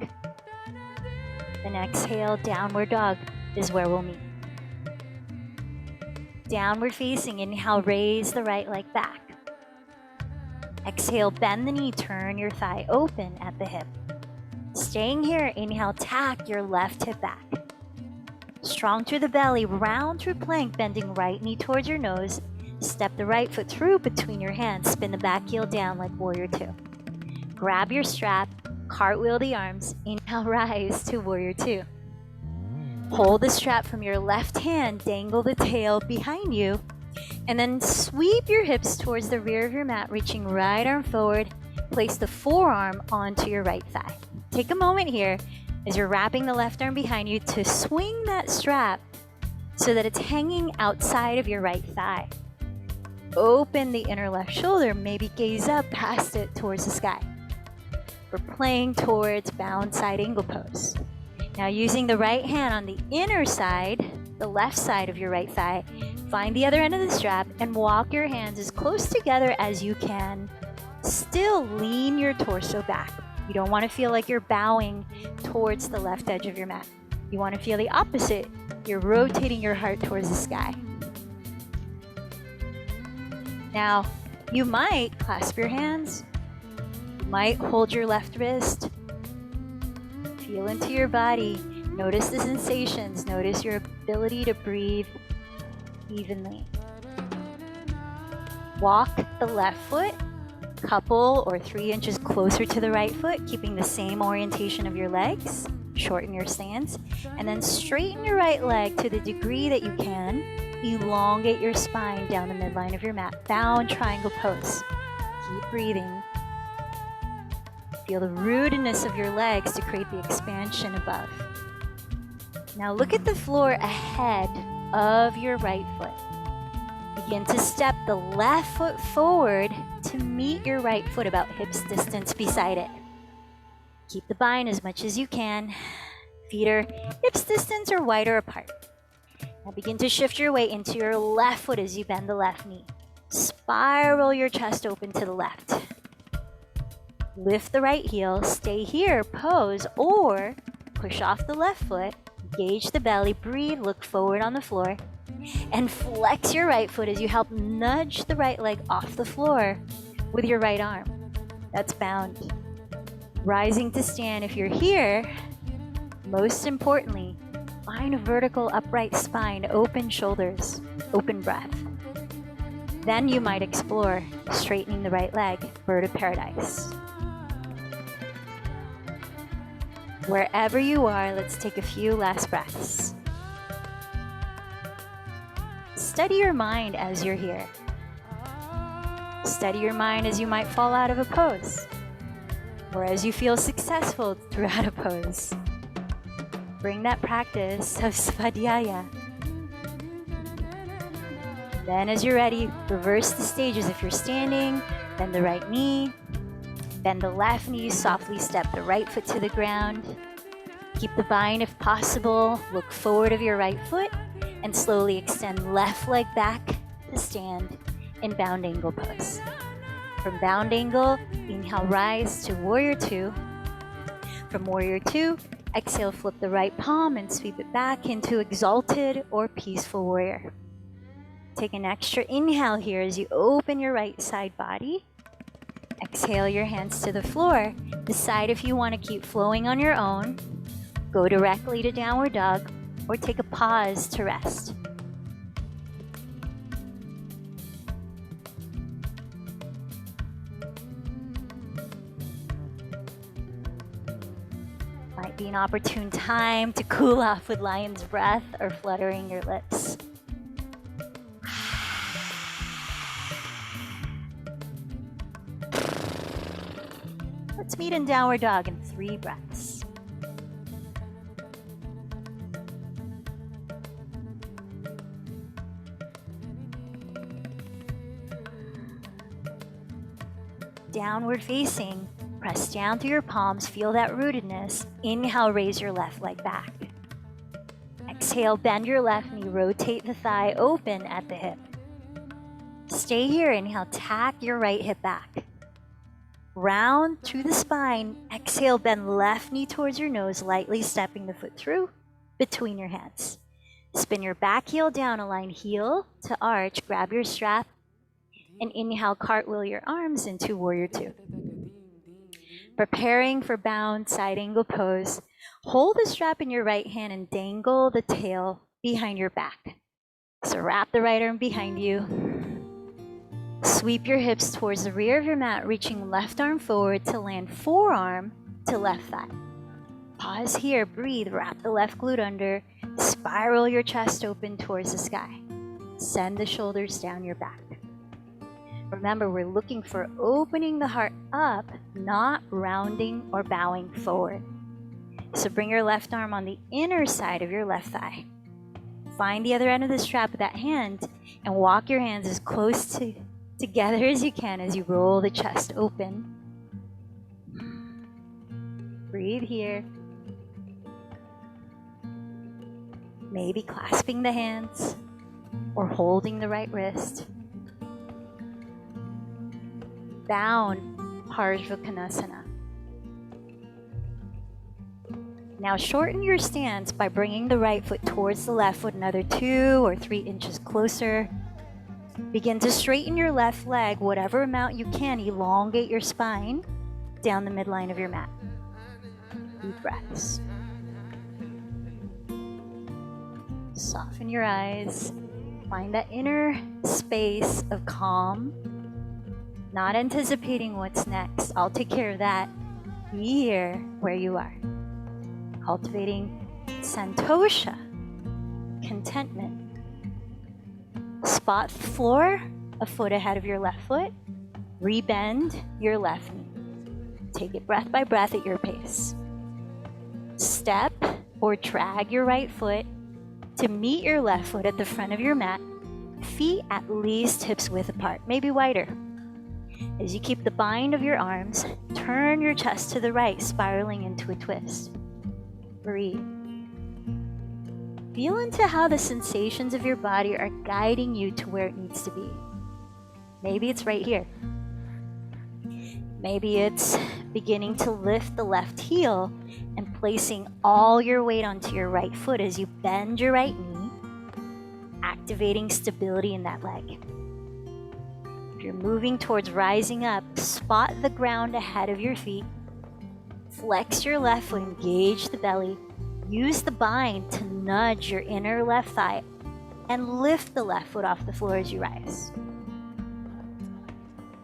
Then exhale, downward dog is where we'll meet. Downward facing, inhale, raise the right leg back. Exhale, bend the knee, turn your thigh open at the hip. Staying here, inhale, tack your left hip back. Strong through the belly, round through plank, bending right knee towards your nose. Step the right foot through between your hands, spin the back heel down like warrior two. Grab your strap, cartwheel the arms, inhale, rise to warrior two. Hold the strap from your left hand, dangle the tail behind you, and then sweep your hips towards the rear of your mat, reaching right arm forward. Place the forearm onto your right thigh. Take a moment here as you're wrapping the left arm behind you to swing that strap so that it's hanging outside of your right thigh. Open the inner left shoulder, maybe gaze up past it towards the sky. We're playing towards bound side angle pose. Now using the right hand on the inner side, the left side of your right thigh, find the other end of the strap and walk your hands as close together as you can. Still lean your torso back. You don't want to feel like you're bowing towards the left edge of your mat. You want to feel the opposite. You're rotating your heart towards the sky. Now, you might clasp your hands. You might hold your left wrist. Feel into your body. Notice the sensations. Notice your ability to breathe evenly. Walk the left foot couple or 3 inches closer to the right foot, keeping the same orientation of your legs. Shorten your stance, and then straighten your right leg to the degree that you can. Elongate your spine down the midline of your mat. Bound triangle pose. Keep breathing. Feel the rootedness of your legs to create the expansion above. Now look at the floor ahead of your right foot. Begin to step the left foot forward to meet your right foot about hips distance beside it. Keep the bind as much as you can. Feet are hips distance or wider apart. Now begin to shift your weight into your left foot as you bend the left knee. Spiral your chest open to the left. Lift the right heel, stay here, pose, or push off the left foot, engage the belly, breathe, look forward on the floor, and flex your right foot as you help nudge the right leg off the floor with your right arm. That's bound. Rising to stand if you're here. Most importantly, find a vertical upright spine, open shoulders, open breath. Then you might explore straightening the right leg, bird of paradise. Wherever you are, let's take a few last breaths. Steady your mind as you're here. Steady your mind as you might fall out of a pose, or as you feel successful throughout a pose. Bring that practice of svadhyaya. Then as you're ready, reverse the stages. If you're standing, bend the right knee, bend the left knee, softly step the right foot to the ground. Keep the bind if possible, look forward of your right foot, and slowly extend left leg back to stand in bound angle pose. From bound angle, inhale, rise to warrior two. From warrior two, exhale, flip the right palm and sweep it back into exalted or peaceful warrior. Take an extra inhale here as you open your right side body. Exhale your hands to the floor. Decide if you want to keep flowing on your own, go directly to downward dog, or take a pause to rest. be an opportune time to cool off with lion's breath or fluttering your lips. Let's meet in downward dog in 3 breaths. Downward facing, press down through your palms, feel that rootedness. Inhale, raise your left leg back. Exhale, bend your left knee, rotate the thigh open at the hip. Stay here, inhale, tack your right hip back. Round through the spine, exhale, bend left knee towards your nose, lightly stepping the foot through between your hands. Spin your back heel down, align heel to arch, grab your strap, and inhale, cartwheel your arms into warrior 2. Preparing for bound side angle pose, hold the strap in your right hand and dangle the tail behind your back. So wrap the right arm behind you. Sweep your hips towards the rear of your mat, reaching left arm forward to land forearm to left thigh. Pause here, breathe, wrap the left glute under, spiral your chest open towards the sky. Send the shoulders down your back. Remember, we're looking for opening the heart up, not rounding or bowing forward. So bring your left arm on the inner side of your left thigh. Find the other end of the strap with that hand and walk your hands as close together as you can as you roll the chest open. Breathe here. Maybe clasping the hands or holding the right wrist. Bound Parsvakonasana. Now shorten your stance by bringing the right foot towards the left foot another 2 or 3 inches closer. Begin to straighten your left leg, whatever amount you can. Elongate your spine down the midline of your mat. Deep breaths. Soften your eyes. Find that inner space of calm. Not anticipating what's next. I'll take care of that. Be here where you are. Cultivating santosha, contentment. Spot the floor, a foot ahead of your left foot. Rebend your left knee. Take it breath by breath at your pace. Step or drag your right foot to meet your left foot at the front of your mat. Feet at least hips width apart, maybe wider. As you keep the bind of your arms, turn your chest to the right, spiraling into a twist. Breathe. Feel into how the sensations of your body are guiding you to where it needs to be. Maybe it's right here. Maybe it's beginning to lift the left heel and placing all your weight onto your right foot as you bend your right knee, activating stability in that leg. If you're moving towards rising up, spot the ground ahead of your feet. Flex your left foot, engage the belly. Use the bind to nudge your inner left thigh and lift the left foot off the floor as you rise.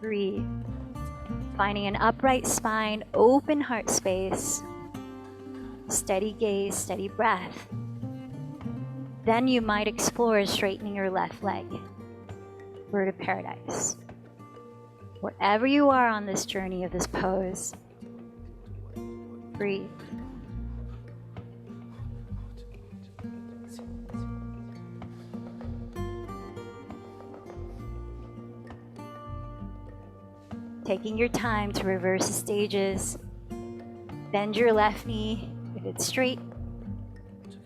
Breathe. Finding an upright spine, open heart space. Steady gaze, steady breath. Then you might explore straightening your left leg. Bird of paradise. Wherever you are on this journey of this pose, breathe. Taking your time to reverse the stages. Bend your left knee if it's straight.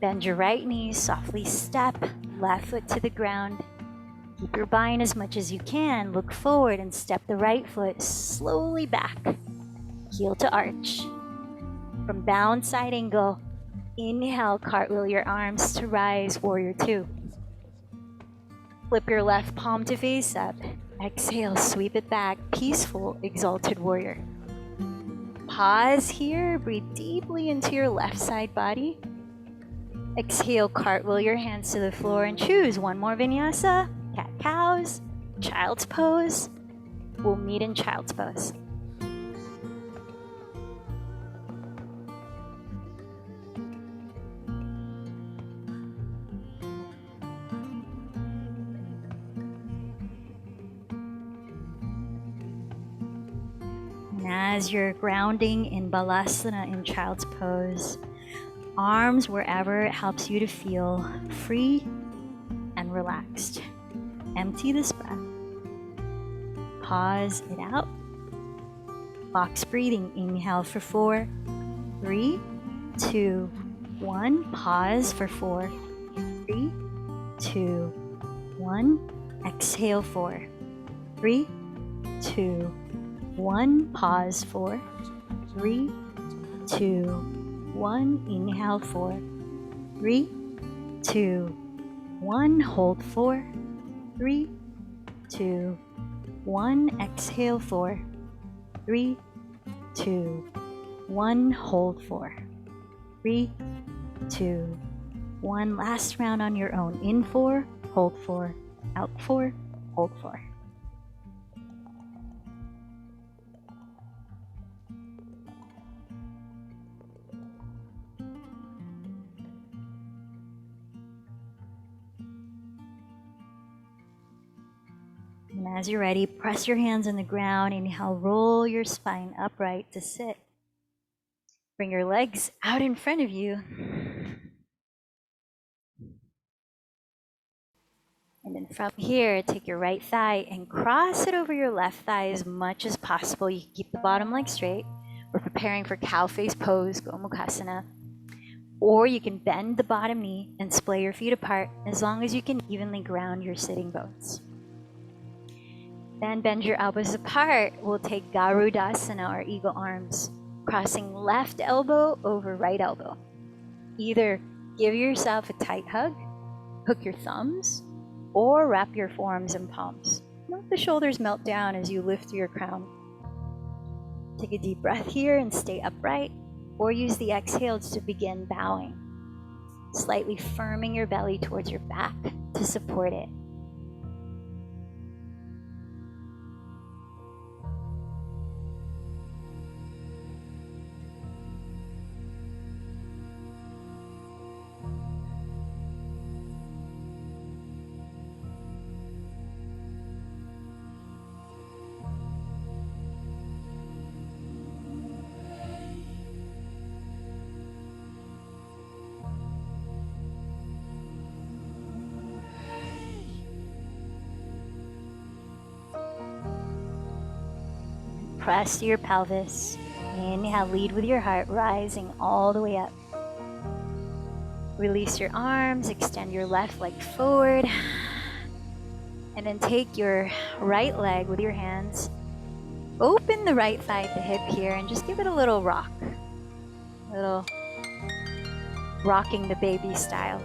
Bend your right knee, softly step, left foot to the ground. Keep your bind as much as you can. Look forward and step the right foot slowly back. Heel to arch. From bound side angle, inhale, cartwheel your arms to rise, warrior 2. Flip your left palm to face up. Exhale, sweep it back, peaceful, exalted warrior. Pause here, breathe deeply into your left side body. Exhale, cartwheel your hands to the floor and choose one more vinyasa, cat-cows, child's pose. We'll meet in child's pose. as you're grounding in Balasana, in child's pose, arms wherever it helps you to feel free and relaxed. Empty this breath. Pause it out. Box breathing. Inhale for 4, 3, 2, 1. Pause for 4, 3, 2, 1. Exhale 4, 3, 2, 1. Pause 4, 3, 2, 1. Inhale 4, 3, 2, 1. Hold 4, 3, 2, 1. Exhale 4, 3, 2, 1. Hold 4, 3, 2, 1. Last round on your own. In 4, hold 4, out 4, hold 4. And as you're ready, press your hands on the ground. Inhale, roll your spine upright to sit. Bring your legs out in front of you. And then from here, take your right thigh and cross it over your left thigh as much as possible. You can keep the bottom leg straight. We're preparing for cow face pose, Gomukhasana. Or you can bend the bottom knee and splay your feet apart as long as you can evenly ground your sitting bones. Then bend your elbows apart. We'll take Garudasana, or eagle arms, crossing left elbow over right elbow. Either give yourself a tight hug, hook your thumbs, or wrap your forearms and palms. Let the shoulders melt down as you lift your crown. Take a deep breath here and stay upright, or use the exhales to begin bowing, slightly firming your belly towards your back to support it. Press to your pelvis. Inhale, lead with your heart, rising all the way up. Release your arms, extend your left leg forward. And then take your right leg with your hands. Open the right thigh at the hip here and just give it a little rock. A little rocking the baby style.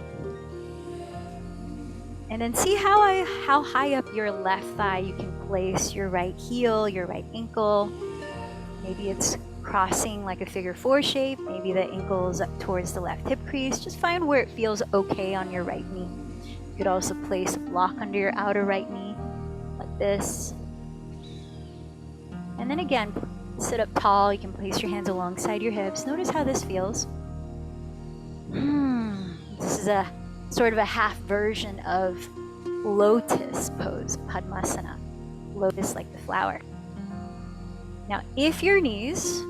And then see how high up your left thigh you can place your right heel, your right ankle. Maybe it's crossing like a figure 4 shape. Maybe the ankle is up towards the left hip crease. Just find where it feels okay on your right knee. You could also place a block under your outer right knee, like this. And then again, sit up tall. You can place your hands alongside your hips. Notice how this feels. This is a sort of a half version of lotus pose, Padmasana. Lotus like the flower. Now, if your knees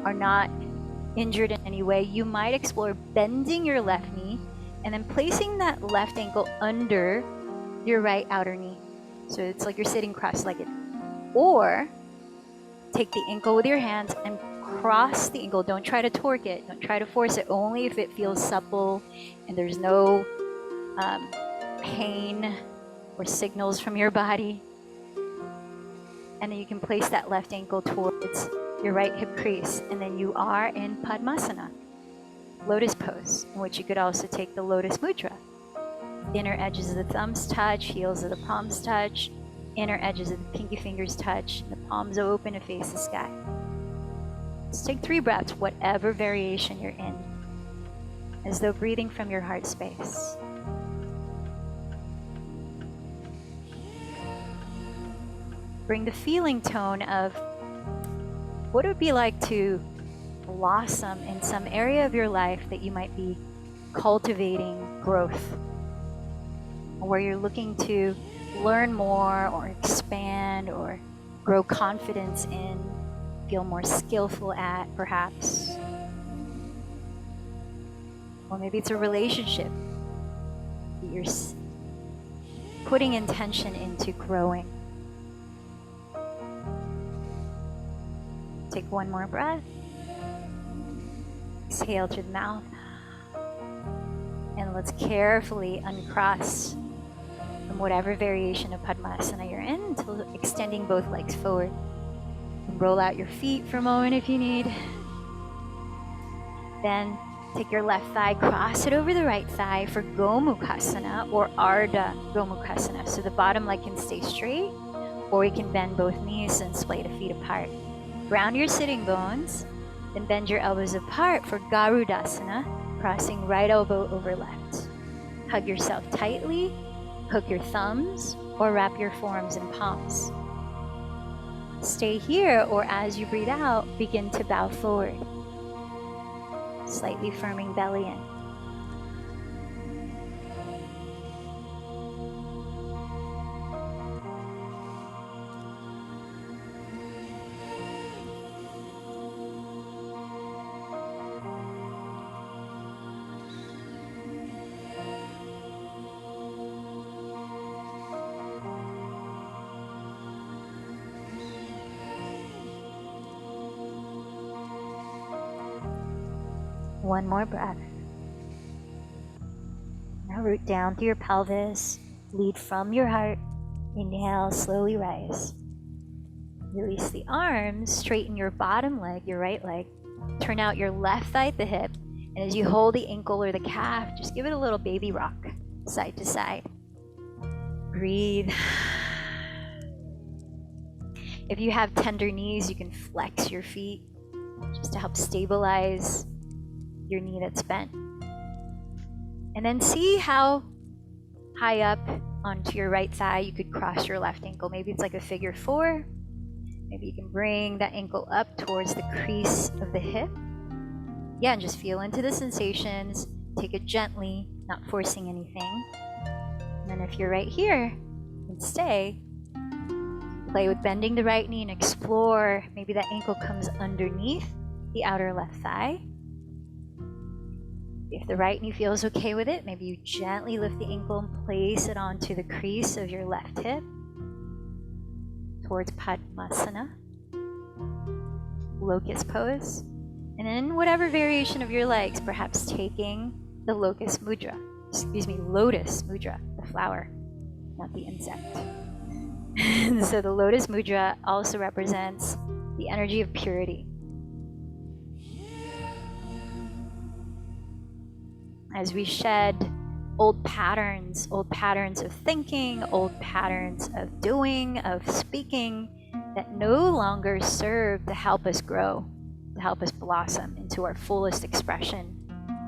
are not injured in any way, you might explore bending your left knee and then placing that left ankle under your right outer knee. So it's like you're sitting cross-legged. Or take the ankle with your hands and cross the ankle. Don't try to torque it. Don't try to force it. Only if it feels supple and there's no pain or signals from your body. And then you can place that left ankle towards your right hip crease. And then you are in Padmasana, lotus pose, in which you could also take the lotus mudra. Inner edges of the thumbs touch, heels of the palms touch, inner edges of the pinky fingers touch, and the palms open to face the sky. Let's take 3 breaths, whatever variation you're in, as though breathing from your heart space. Bring the feeling tone of what it would be like to blossom in some area of your life that you might be cultivating growth, or where you're looking to learn more or expand or grow confidence in. feel more skillful at, perhaps. Or maybe it's a relationship that you're putting intention into growing. Take one more breath. Exhale through the mouth. And let's carefully uncross from whatever variation of Padmasana you're in until extending both legs forward. And roll out your feet for a moment if you need. Then take your left thigh, cross it over the right thigh for Gomukhasana or Ardha Gomukhasana. So the bottom leg can stay straight, or you can bend both knees and splay the feet apart. Ground your sitting bones, then bend your elbows apart for Garudasana, crossing right elbow over left. Hug yourself tightly, hook your thumbs, or wrap your forearms in palms. Stay here, or as you breathe out, begin to bow forward, slightly firming belly in. One more breath. Now root down through your pelvis, lead from your heart. Inhale, slowly rise. Release the arms, straighten your bottom leg, your right leg. Turn out your left thigh at the hip, and as you hold the ankle or the calf, just give it a little baby rock, side to side. Breathe. If you have tender knees, you can flex your feet just to help stabilize your knee that's bent. And then see how high up onto your right thigh you could cross your left ankle. Maybe it's like a figure four. Maybe you can bring that ankle up towards the crease of the hip. Yeah, and just feel into the sensations. Take it gently, not forcing anything. And then if you're right here, and stay. Play with bending the right knee and explore. Maybe that ankle comes underneath the outer left thigh. If the right knee feels okay with it, maybe you gently lift the ankle and place it onto the crease of your left hip towards Padmasana, locust pose. And then whatever variation of your legs, perhaps taking the lotus mudra, the flower, not the insect. So the lotus mudra also represents the energy of purity. As we shed old patterns of thinking, old patterns of doing, of speaking, that no longer serve to help us grow, to help us blossom into our fullest expression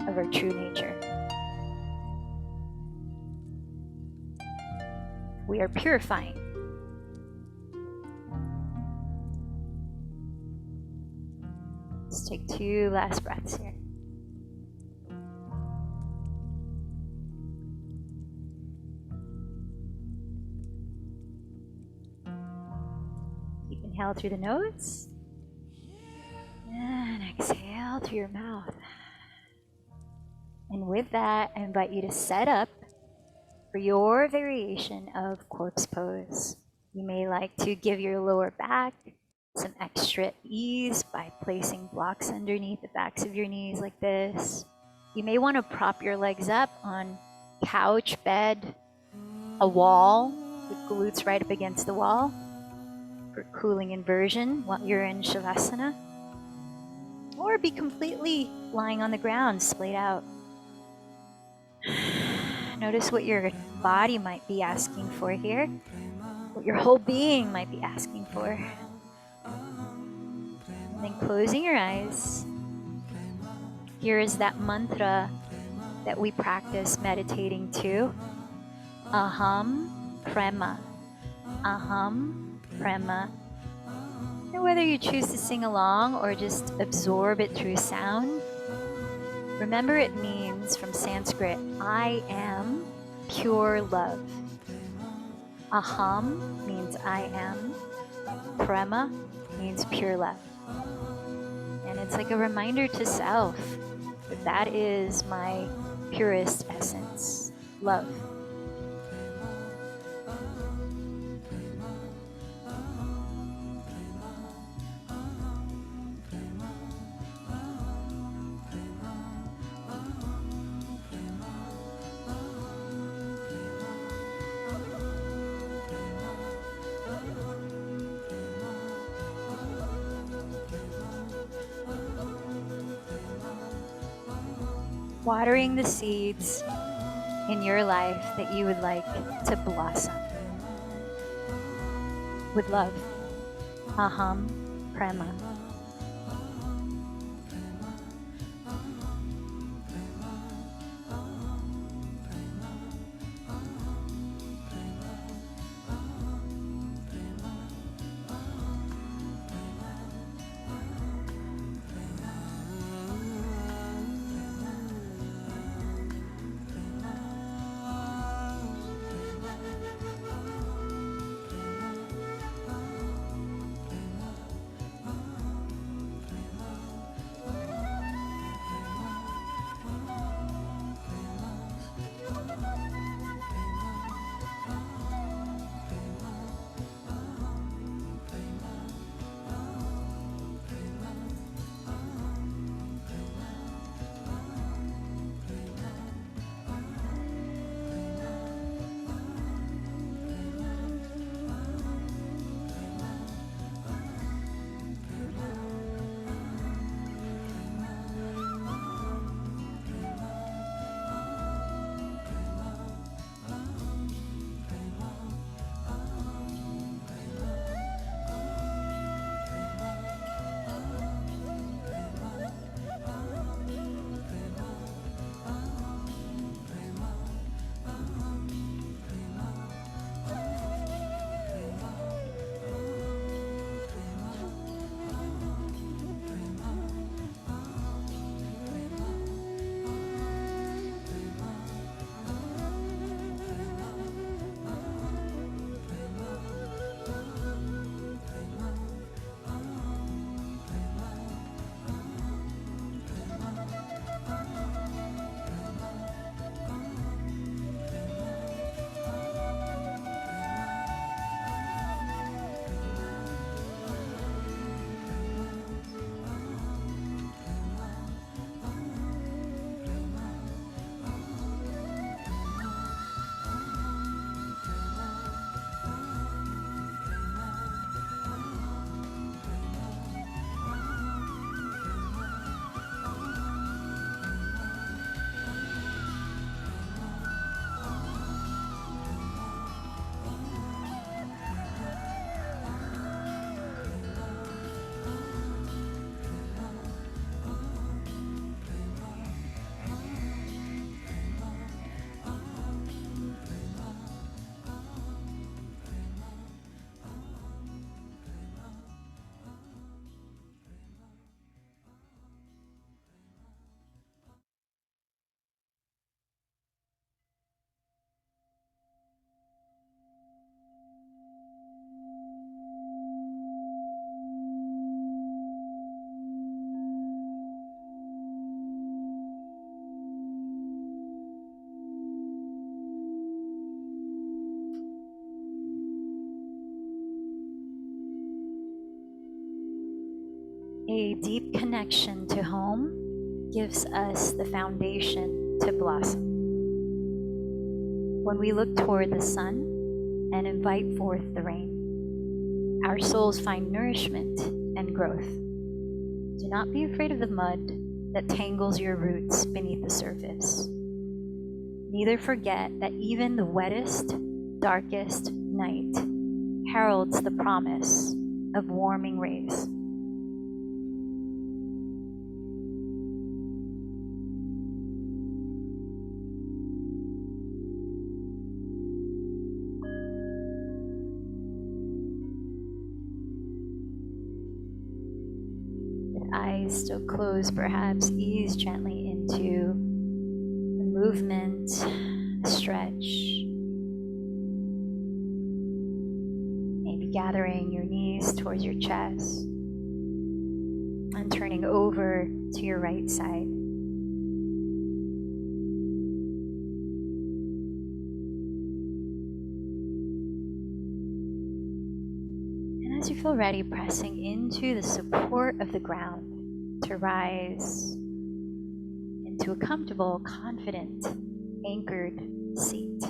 of our true nature. We are purifying. Let's take 2 last breaths here. Inhale through the nose, and exhale through your mouth. And with that, I invite you to set up for your variation of corpse pose. You may like to give your lower back some extra ease by placing blocks underneath the backs of your knees like this. You may want to prop your legs up on couch, bed, a wall, with glutes right up against the wall, for cooling inversion while you're in Shavasana. Or be completely lying on the ground, splayed out. Notice what your body might be asking for here, what your whole being might be asking for. And then closing your eyes, here is that mantra that we practice meditating to. Aham Prema. Aham Prema. And whether you choose to sing along or just absorb it through sound, remember it means, from Sanskrit, I am pure love. Aham means I am. Prema means pure love. And it's like a reminder to self that that is my purest essence, love. Watering the seeds in your life that you would like to blossom with love. Aham Prema. A deep connection to home gives us the foundation to blossom. When we look toward the sun and invite forth the rain, our souls find nourishment and growth. Do not be afraid of the mud that tangles your roots beneath the surface. Neither forget that even the wettest, darkest night heralds the promise of warming rays. Eyes still closed, perhaps ease gently into the movement, the stretch. Maybe gathering your knees towards your chest. sun turning over to your right side. And as you feel ready, pressing into the support of the ground to rise into a comfortable, confident, anchored seat.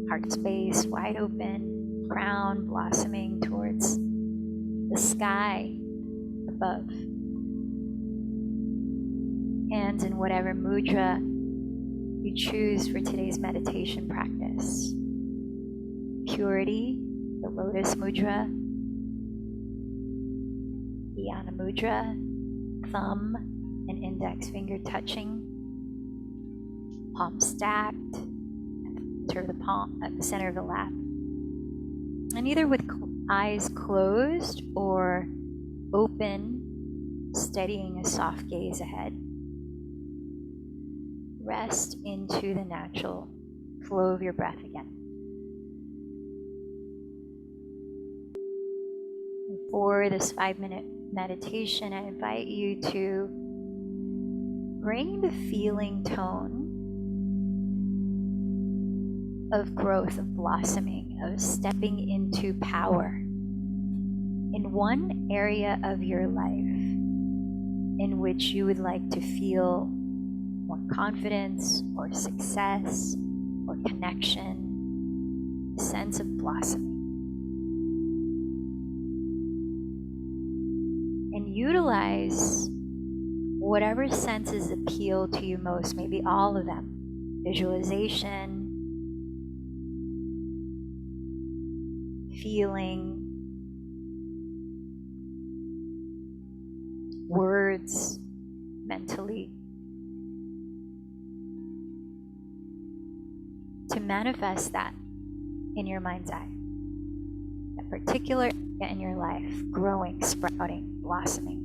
Heart space wide open, crown blossoming towards the sky above. Hands in whatever mudra you choose for today's meditation practice. Purity, the lotus mudra, dhyana mudra, thumb and index finger touching, palm stacked at the center of the lap. And either with eyes closed or open, steadying a soft gaze ahead. Rest into the natural flow of your breath again. And for this 5-minute meditation, I invite you to bring the feeling tone of growth, of blossoming, of stepping into power in one area of your life in which you would like to feel more confidence or success or connection, a sense of blossoming. And utilize whatever senses appeal to you most, maybe all of them. Visualization, feeling, words, mentally, to manifest that in your mind's eye. That particular area in your life, growing, sprouting, blossoming.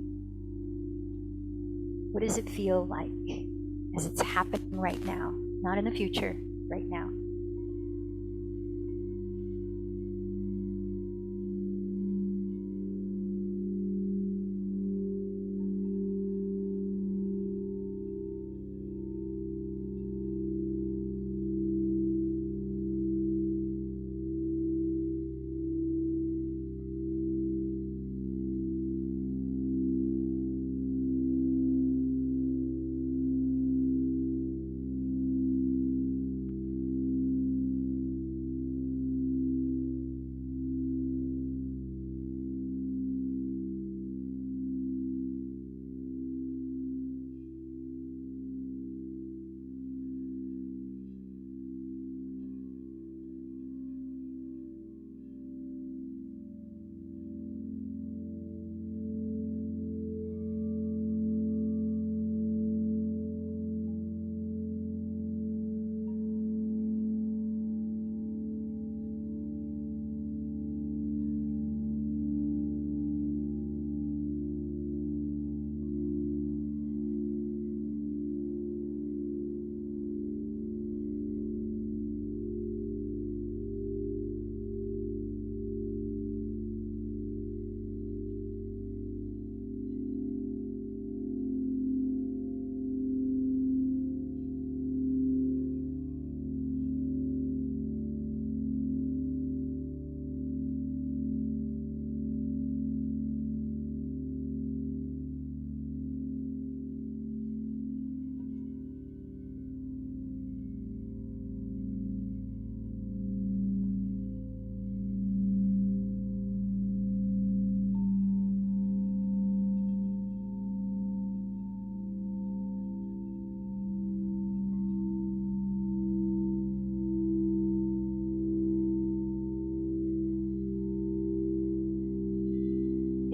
What does it feel like as it's happening right now? Not in the future, right now.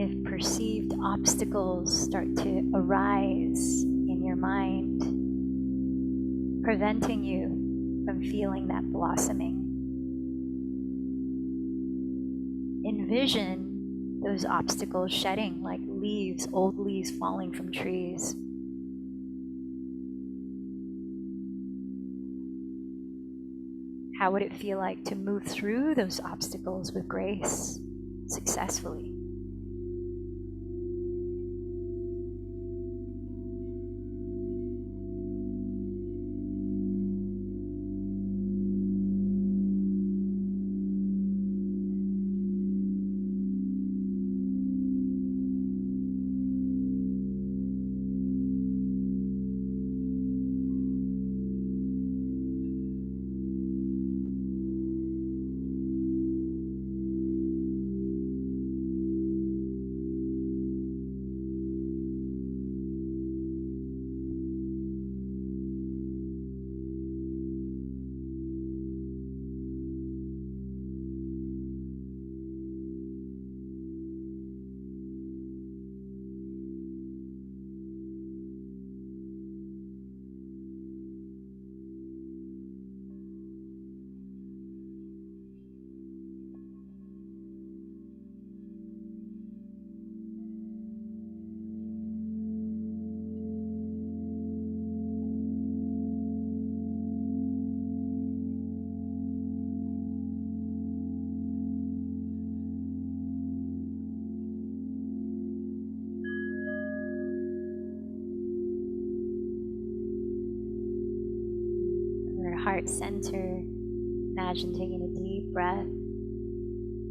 If perceived obstacles start to arise in your mind, preventing you from feeling that blossoming, envision those obstacles shedding like leaves, old leaves falling from trees. How would it feel like to move through those obstacles with grace, successfully? heart center. Imagine taking a deep breath.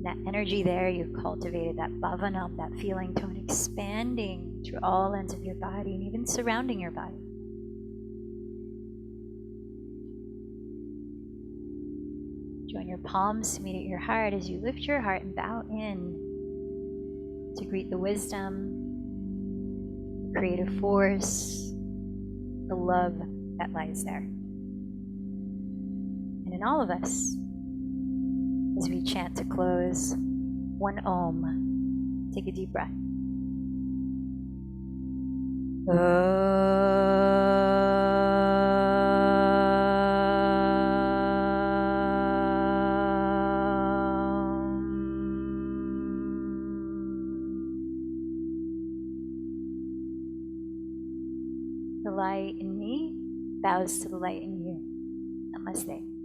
That energy there, you've cultivated that bhavanam, that feeling tone expanding through all ends of your body and even surrounding your body. Join your palms to meet at your heart as you lift your heart and bow in to greet the wisdom, the creative force, the love that lies there. And in all of us, as we chant to close, one Om. Take a deep breath. The light in me bows to the light in you. Namaste.